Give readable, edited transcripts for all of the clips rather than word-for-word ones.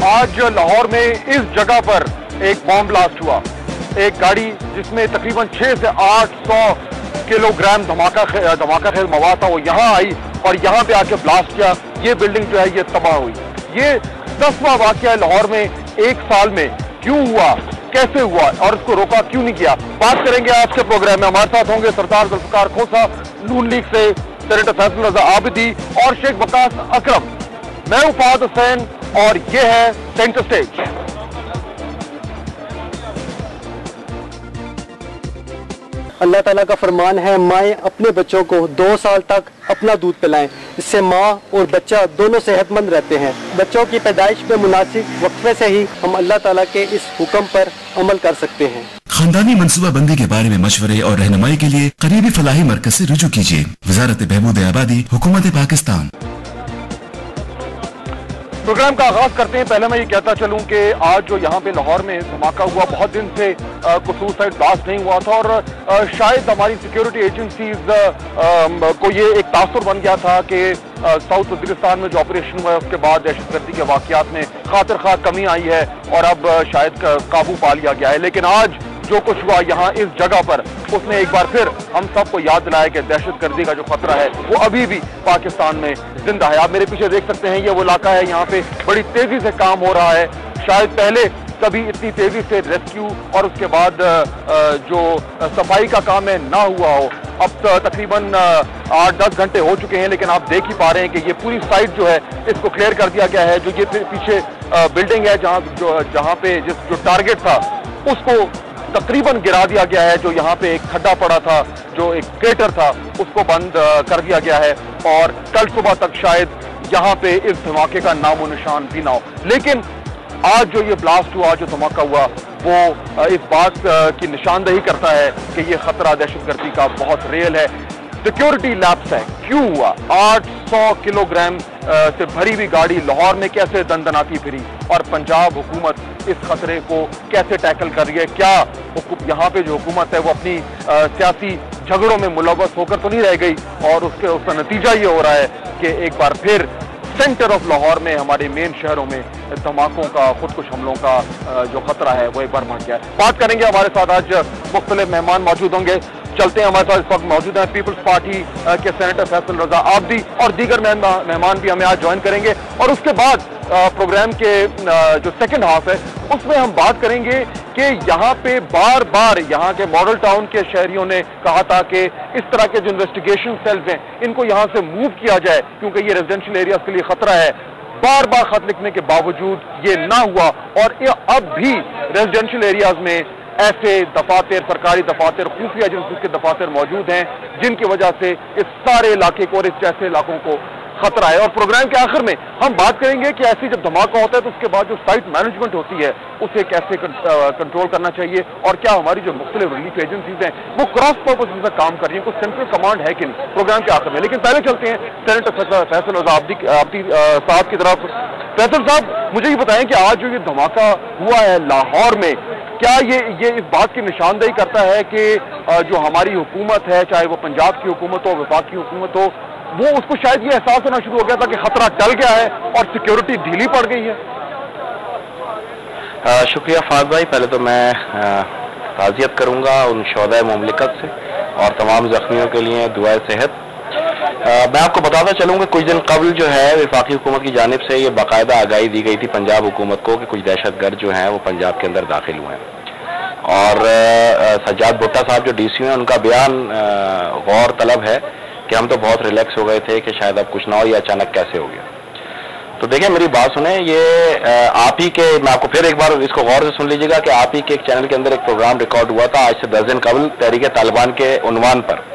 आज लाहौर में इस जगह पर एक बॉम्ब ब्लास्ट हुआ। एक गाड़ी जिसमें तकरीबन 600 से 800 किलोग्राम धमाका खेल मवाद था, वो यहाँ आई और यहाँ पे आके ब्लास्ट किया। ये बिल्डिंग जो है ये तबाह हुई। ये 10वां वाकया लाहौर में एक साल में। क्यों हुआ, कैसे हुआ और इसको रोका क्यों नहीं किया, बात करेंगे आज के प्रोग्राम में। हमारे साथ होंगे सरदार जुल्फिकार खोसा नून लीग से, सेनेटर फैसल रजा आबिदी और शेख वकास अकरम। मैं हूं फहद हुसैन और ये है सेंटर स्टेज। अल्लाह ताला का फरमान है, माएँ अपने बच्चों को 2 साल तक अपना दूध पिलाएं। इससे माँ और बच्चा दोनों सेहतमंद रहते हैं। बच्चों की पैदाइश में मुनासिब वक्फे से ही हम अल्लाह ताला के इस हुक्म पर अमल कर सकते हैं। खानदानी मनसूबा बंदी के बारे में मशवरे और रहनुमाई के लिए करीबी फलाही मरकज से रुजू कीजिए। वजारत बहबूद आबादी, हुकूमत पाकिस्तान। प्रोग्राम का आगाज करते हैं। पहले मैं ये कहता चलूं कि आज जो यहाँ पे लाहौर में धमाका हुआ, बहुत दिन से कोई सुसाइड ब्लास्ट नहीं हुआ था और शायद हमारी सिक्योरिटी एजेंसीज को ये एक तासुर बन गया था कि साउथ वजीरिस्तान में जो ऑपरेशन हुआ है उसके बाद दहशतगर्दी के वाकयात में खातिर खा कमी आई है और अब शायद काबू पा लिया गया है। लेकिन आज जो कुछ हुआ यहाँ इस जगह पर, उसने एक बार फिर हम सबको याद दिलाया कि दहशतगर्दी का जो खतरा है वो अभी भी पाकिस्तान में जिंदा है। आप मेरे पीछे देख सकते हैं, ये वो इलाका है, यहाँ पे बड़ी तेजी से काम हो रहा है। शायद पहले कभी इतनी तेजी से रेस्क्यू और उसके बाद जो सफाई का काम है ना हुआ हो। अब तकरीबन 8-10 घंटे हो चुके हैं, लेकिन आप देख ही पा रहे हैं कि ये पूरी साइड जो है इसको क्लियर कर दिया गया है। जो ये पीछे बिल्डिंग है जहाँ पे जो टारगेट था उसको तकरीबन गिरा दिया गया है। जो यहाँ पे एक खड्डा पड़ा था, जो एक क्रेटर था, उसको बंद कर दिया गया है और कल सुबह तक शायद यहाँ पे इस धमाके का नामो निशान भी ना हो। लेकिन आज जो ये ब्लास्ट हुआ, जो धमाका हुआ, वो इस बात की निशानदही करता है कि ये खतरा दहशतगर्दी का बहुत रियल है। सिक्योरिटी लैप्स है। क्यों हुआ? 800 किलोग्राम से भरी हुई गाड़ी लाहौर में कैसे दंदनाती फिरी और पंजाब हुकूमत इस खतरे को कैसे टैकल कर रही है? क्या यहाँ पे जो हुकूमत है वो अपनी सियासी झगड़ों में मुलव्वस होकर तो नहीं रह गई? और उसका नतीजा ये हो रहा है कि एक बार फिर सेंटर ऑफ लाहौर में, हमारे मेन शहरों में धमाकों का, खुदकुश हमलों का जो खतरा है वो एक बार बढ़ गया है। बात करेंगे, हमारे साथ आज मुख्तलिफ मेहमान मौजूद होंगे। चलते हैं, हमारे साथ इस वक्त मौजूद हैं पीपल्स पार्टी के सेनेटर फैसल रजा आबिदी और दीगर मेहमान भी हमें आज ज्वाइन करेंगे। और उसके बाद प्रोग्राम के जो सेकंड हाफ है उसमें हम बात करेंगे कि यहाँ पे बार बार यहाँ के मॉडल टाउन के शहरियों ने कहा था कि इस तरह के जो इन्वेस्टिगेशन सेल्स हैं इनको यहाँ से मूव किया जाए क्योंकि ये रेजिडेंशियल एरियाज के लिए खतरा है। बार बार खत लिखने के बावजूद ये ना हुआ और अब भी रेजिडेंशियल एरियाज में ऐसे दफातर, सरकारी दफातर, खुफिया एजेंसीज के दफातर मौजूद हैं जिनकी वजह से इस सारे इलाके को और इस जैसे इलाकों को खतरा है। और प्रोग्राम के आखिर में हम बात करेंगे कि ऐसी जब धमाका होता है तो उसके बाद जो साइट मैनेजमेंट होती है उसे कैसे कंट्रोल करना चाहिए और क्या हमारी जो मुख्तलिफ रिलीफ एजेंसीज हैं वो क्रॉस पर्पज से काम कर रही हैं, कोई सेंट्रल कमांड है कि नहीं, प्रोग्राम के आखिर में। लेकिन पहले चलते हैं सेनेटर फैसल रजा आबिदी साहब की तरफ। फैसल साहब, मुझे ये बताएं कि आज जो ये धमाका हुआ है लाहौर में, क्या ये इस बात की निशानदेही करता है कि जो हमारी हुकूमत है, चाहे वो पंजाब की हुकूमत हो, वफाकी हुकूमत हो, वो उसको शायद ये एहसास होना शुरू हो गया था कि खतरा टल गया है और सिक्योरिटी ढीली पड़ गई है? शुक्रिया फहद भाई। पहले तो मैं ताज़ियत करूंगा उन शोहदाए मुमलिकत से और तमाम जख्मियों के लिए दुआए सेहत। मैं आपको बताता चलूँगा कुछ दिन कबल जो है वफाकी हुकूमत की जानिब से ये बाकायदा आगाही दी गई थी पंजाब हुकूमत को कि कुछ दहशतगर्द जो हैं वो पंजाब के अंदर दाखिल हुए हैं। और सज्जाद भुट्टा साहब जो डीसी हैं उनका बयान गौर तलब है कि हम तो बहुत रिलैक्स हो गए थे कि शायद अब कुछ ना हो, ये अचानक कैसे हो गया। तो देखिए, मेरी बात सुने, ये आप ही के, मैं आपको फिर एक बार इसको गौर से सुन लीजिएगा कि आप ही के एक चैनल के अंदर एक प्रोग्राम रिकॉर्ड हुआ था आज से 10 दिन कबल तहरीक तालिबान के उन्वान पर,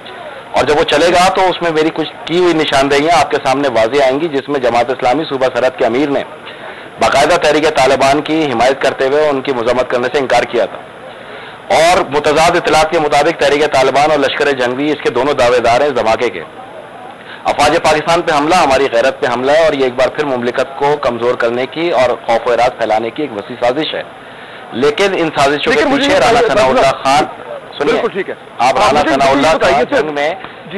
और जब वो चलेगा तो उसमें मेरी कुछ की हुई निशानदेहियाँ आपके सामने वाज़ेह आएंगी जिसमें जमात इस्लामी सूबा सरहद के अमीर ने बाकायदा तहरीक तालिबान की हिमायत करते हुए उनकी मजम्मत करने से इनकार किया था। और मुतज़ाद इत्तलात के मुताबिक तहरीक तालिबान और लश्कर जंगवी इसके दोनों दावेदार हैं इस धमाके के। अफवाज पाकिस्तान पे हमला हमारी गैरत पे हमला है और ये एक बार फिर मुमलिकत को कमजोर करने की और खौफ व इराद फैलाने की एक वसी साजिश है। लेकिन इन साजिशों के पीछे राना सनाउल्लाह खान, सुनिए, ठीक है, आप राना सनाउल्लाह खान जंग में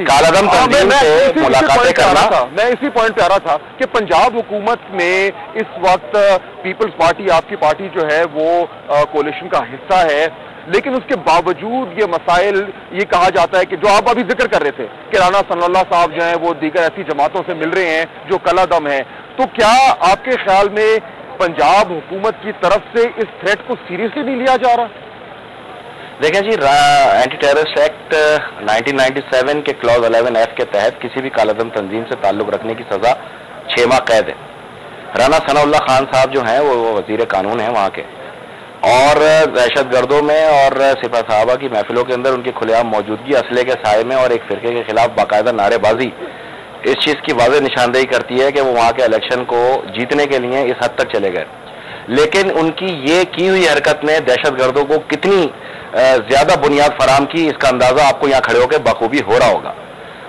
कालादम तंजीम से मुलाकातें करना। मैं इसी पॉइंट पे आ रहा था कि पंजाब हुकूमत में इस वक्त पीपल्स पार्टी, आपकी पार्टी जो है वो कोलिशन का हिस्सा है, लेकिन उसके बावजूद ये मसाइल, ये कहा जाता है कि जो आप अभी जिक्र कर रहे थे कि राना सनाउल्लाह साहब जो हैं वो दीगर ऐसी जमातों से मिल रहे हैं जो कलादम है, तो क्या आपके ख्याल में पंजाब हुकूमत की तरफ से इस थ्रेट को सीरियसली नहीं लिया जा रहा? देखें जी, एंटी टेररिस्ट एक्ट 1997 के क्लॉज 11F के तहत किसी भी कालादम तंजीम से ताल्लुक रखने की सजा 6 माह कैद है। राना सनाउल्लाह खान साहब जो हैं वो वजीर कानून हैं वहाँ के, और दहशत गर्दों में और सिपा साहबा की महफिलों के अंदर उनकी खुलेआम मौजूदगी असले के साए में और एक फिरके के खिलाफ बाकायदा नारेबाजी इस चीज़ की वाज़ेह निशानदेही करती है कि वो वहाँ के इलेक्शन को जीतने के लिए इस हद तक चले गए। लेकिन उनकी ये की हुई हरकत ने दहशत गर्दों को कितनी ज्यादा बुनियाद फराम की, इसका अंदाजा आपको यहाँ खड़े होकर बखूबी हो रहा होगा।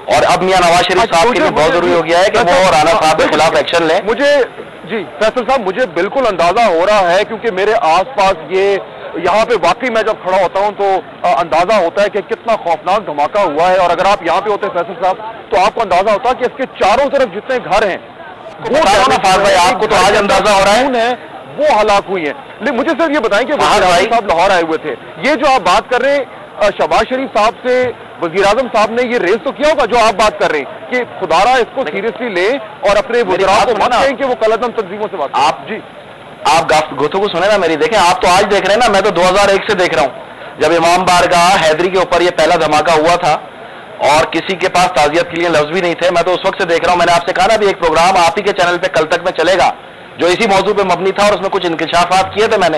और अब मियां नवाज शरीफ साहब के लिए बहुत जरूरी हो गया है कि वो राना साहब के खिलाफ एक्शन लें। मुझे जी फैसल साहब, मुझे बिल्कुल अंदाजा हो रहा है, क्योंकि मेरे आसपास ये यहाँ पे वाकई मैं जब खड़ा होता हूँ तो अंदाजा होता है कि कितना खौफनाक धमाका हुआ है। और अगर आप यहाँ पे होते फैसल साहब तो आपको अंदाजा होता है कि इसके चारों तरफ जितने घर हैं वो आपको तो आज अंदाजा हो रहा है वो हलाक हुई हैं। लेकिन मुझे सिर्फ ये बताएं कि वज़ीर आज़म साहब लाहौर आए हुए थे, ये जो आप बात कर रहे हैं शहबाज शरीफ साहब से वज़ीर आज़म साहब ने ये रेस तो किया होगा जो आप बात कर रहे हैं कि खुदारा इसको सीरियसली ले और अपने वज़ीरात को मत कहें कि वो कलादम तंजीमों से बात आप जी आप गुफ्तगू सुने ना मेरी। देखें, आप तो आज देख रहे हैं ना, मैं तो 2001 से देख रहा हूँ जब इमाम बारगाह हैदरी के ऊपर ये पहला धमाका हुआ था और किसी के पास ताज़ियत के लिए लफ्ज़ भी नहीं थे। मैं तो उस वक्त से देख रहा हूँ। मैंने आपसे कहा ना भी एक प्रोग्राम आप ही के चैनल पे कल तक में चलेगा जो इसी मौजू पे मबनी था और उसमें कुछ इंकशाफात किए थे मैंने,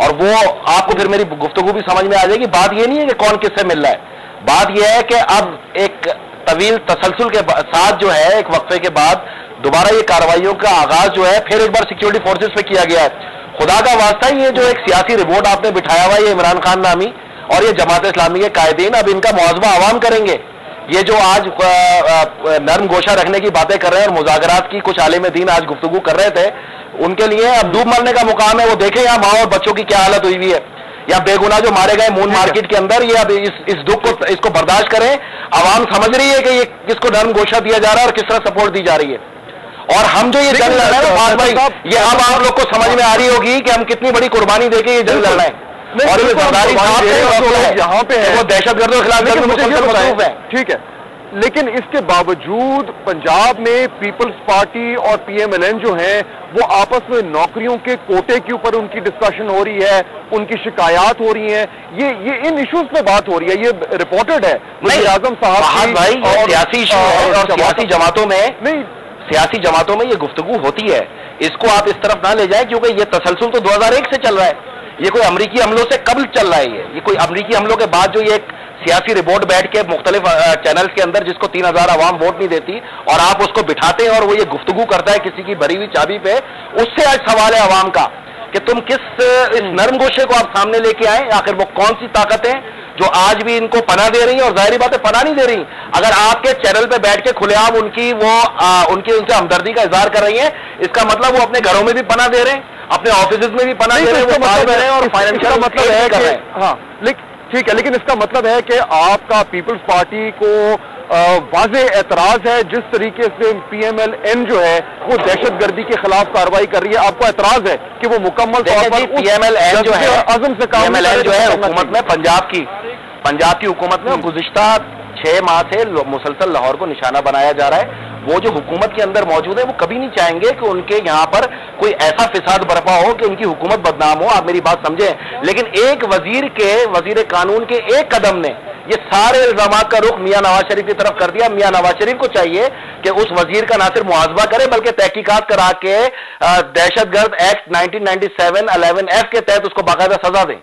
और वो आपको फिर मेरी गुफ्तगू भी समझ में आ जाएगी। बात ये नहीं है कि कौन किससे मिल रहा है, बात यह है कि अब एक तवील तसलसल के साथ जो है एक वक्फे के बाद दोबारा ये कार्रवाइयों का आगाज जो है फिर एक बार सिक्योरिटी फोर्सेस पे किया गया है। खुदा का वास्ता ये जो एक सियासी रिपोर्ट आपने बिठाया हुआ ये इमरान खान नामी और ये जमात इस्लामी के कायदीन अब इनका मुआवजा आवाम करेंगे। ये जो आज नर्म गोशा रखने की बातें कर रहे हैं और मुज़ाकरात की कुछ आलिम दीन आज गुफ्तगू कर रहे थे, उनके लिए अब डूब मरने का मुकाम है। वो देखें यहाँ माँ और बच्चों की क्या हालत हुई है, या बेगुनाह जो मारे गए मून मार्केट के अंदर, ये अब इस दुख को इसको बर्दाश्त करें। आवाम समझ रही है कि ये किसको नर्म गोशा दिया जा रहा है और किस तरह सपोर्ट दी जा रही है। और हम जो ये जंग लड़ रहे हैं भाई, ये अब आप लोग को समझ में आ रही होगी कि हम कितनी बड़ी कुर्बानी देके ये जंग लड़ रहे हैं। और ये सरदारी यहाँ पे है वो दहशतगर्दों के खिलाफ है, ठीक है। लेकिन इसके बावजूद पंजाब में पीपल्स पार्टी और PMLN जो हैं वो आपस में नौकरियों के कोटे के ऊपर उनकी डिस्कशन हो रही है, उनकी शिकायत हो रही हैं। ये इन इश्यूज पे बात हो रही है, ये रिपोर्टेड है वज़ीर आज़म साहब भाई। सियासी इशू है और सियासी जमातों में नहीं, सियासी जमातों में ये गुफ्तगू होती है, इसको आप इस तरफ ना ले जाएं क्योंकि ये तसलसल तो 2001 से चल रहा है। ये कोई अमरीकी हमलों से कब चल रहा है, ये कोई अमरीकी हमलों के बाद जो ये एक सियासी रिपोर्ट बैठ के मुख्तलिफ चैनल्स के अंदर जिसको 3000 आवाम वोट नहीं देती और आप उसको बिठाते हैं और वो ये गुफ्तगू करता है किसी की भरी हुई चाबी पे, उससे आज सवाल है आवाम का कि तुम किस इस नर्म गोशे को आप सामने लेके आए। आखिर वो कौन सी ताकत है जो आज भी इनको पनाह दे रही है, और जाहिर बात है पनाह नहीं दे रही अगर आपके चैनल पे बैठ के खुलेआम उनकी उनसे हमदर्दी का इजहार कर रही है। इसका मतलब वो अपने घरों में भी पनाह दे रहे हैं, अपने ऑफिस में भी पनाह दे रहे हैं, वो दे रहे हैं और फाइनेंशियल मतलब है कर रहे हैं। हाँ ठीक है, लेकिन इसका मतलब है कि आपका पीपल्स पार्टी को वाज़ेह एतराज है जिस तरीके से PMLN जो है वो दहशतगर्दी के खिलाफ कार्रवाई कर रही है। आपको एतराज है कि वो मुकम्मल तौर पर PMLN जो है अज़म से काम जो है हुकूमत में पंजाब की हुकूमत में गुज़िश्ता 6 माह से मुसलसल लाहौर को निशाना बनाया जा रहा है। वो जो हुकूमत के अंदर मौजूद है वो कभी नहीं चाहेंगे कि उनके यहाँ पर कोई ऐसा फिसाद बर्पा हो कि उनकी हुकूमत बदनाम हो। आप मेरी बात समझें। लेकिन एक वजीर कानून के एक कदम ने ये सारे इल्जामात का रुख मियां नवाज शरीफ की तरफ कर दिया। मियां नवाज शरीफ को चाहिए कि उस वजीर का ना सिर्फ मुआवजा करे बल्कि तहकीकात करा के दहशतगर्द एक्ट 1997 11F के तहत उसको बाकायदा सजा दें।